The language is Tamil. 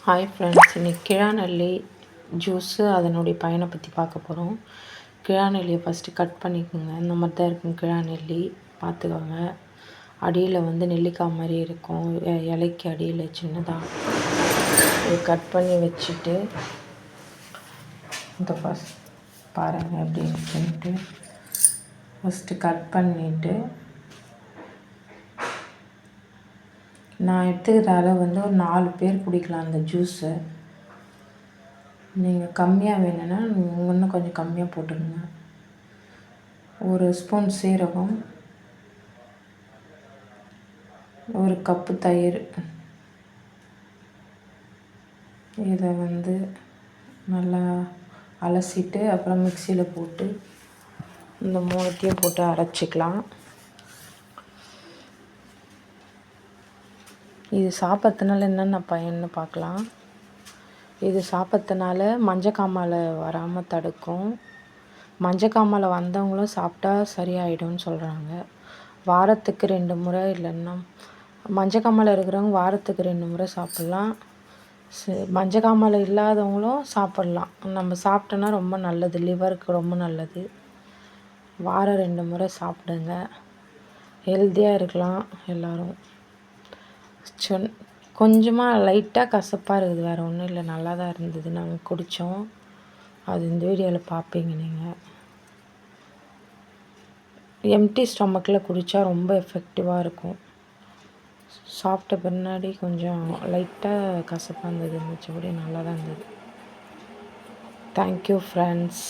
ஹாய் ஃப்ரெண்ட்ஸ், இன்றைக்கி கிழாநெல்லி ஜூஸு அதனுடைய பயனை பற்றி பார்க்க போகிறோம். கிழாநெல்லியை ஃபஸ்ட்டு கட் பண்ணிக்கோங்க. இந்த மாதிரி தான் இருக்கும் கிழாநெல்லி, பார்த்துக்கோங்க. அடியில் வந்து நெல்லிக்காய் மாதிரி இருக்கும், இலைக்கு அடியில் சின்னதாக. இதை கட் பண்ணி வச்சுட்டு இந்த ஃபஸ்ட் பாருங்கள் எப்படி இருக்குன்ட்டு. ஃபஸ்ட்டு கட் பண்ணிவிட்டு நான் எடுத்துக்கிற அளவு வந்து ஒரு 4 பேர் குடிக்கலாம் அந்த ஜூஸை. நீங்கள் கம்மியாக வேணும்னா இன்னும் கொஞ்சம் கம்மியாக போட்டுக்கோங்க. ஒரு ஸ்பூன் சீரகம், ஒரு கப்பு தயிர். இதை வந்து நல்லா அலசிட்டு அப்புறம் மிக்சியில் போட்டு இந்த மூணுத்தையும் போட்டு அரைச்சிக்கலாம். இது சாப்பிட்றதுனால என்னென்ன பயன்னு பார்க்கலாம். இது சாப்பிட்றதுனால மஞ்சக்காமாலை வராமல் தடுக்கும். மஞ்சக்காமாலை வந்தவங்களும் சாப்பிட்டா சரியாயிடும்னு சொல்கிறாங்க. வாரத்துக்கு 2 முறை, இல்லைன்னா மஞ்சக்காமாலை இருக்கிறவங்க வாரத்துக்கு 2 முறை சாப்பிட்லாம். மஞ்சக்காமாலை இல்லாதவங்களும் சாப்பிட்லாம். நம்ம சாப்பிட்டோன்னா ரொம்ப நல்லது, லிவருக்கு ரொம்ப நல்லது. வாரம் 2 முறை சாப்பிடுங்க, ஹெல்த்தியாக இருக்கலாம் எல்லோரும். கொஞ்சமாக லைட்டாக கசப்பாக இருக்குது, வேறு ஒன்றும் இல்லை, நல்லா தான் இருந்தது, நாங்கள் குடித்தோம். அது இந்த வீடியோவில் பார்ப்பீங்க. நீங்கள் எம்டி ஸ்டொமக்கில் குடித்தா ரொம்ப எஃபெக்டிவாக இருக்கும். சாப்பிட்ட பின்னாடி கொஞ்சம் லைட்டாக கசப்பாக இருந்தது, மிச்சபடி நல்லா தான் இருந்தது. Thank you friends.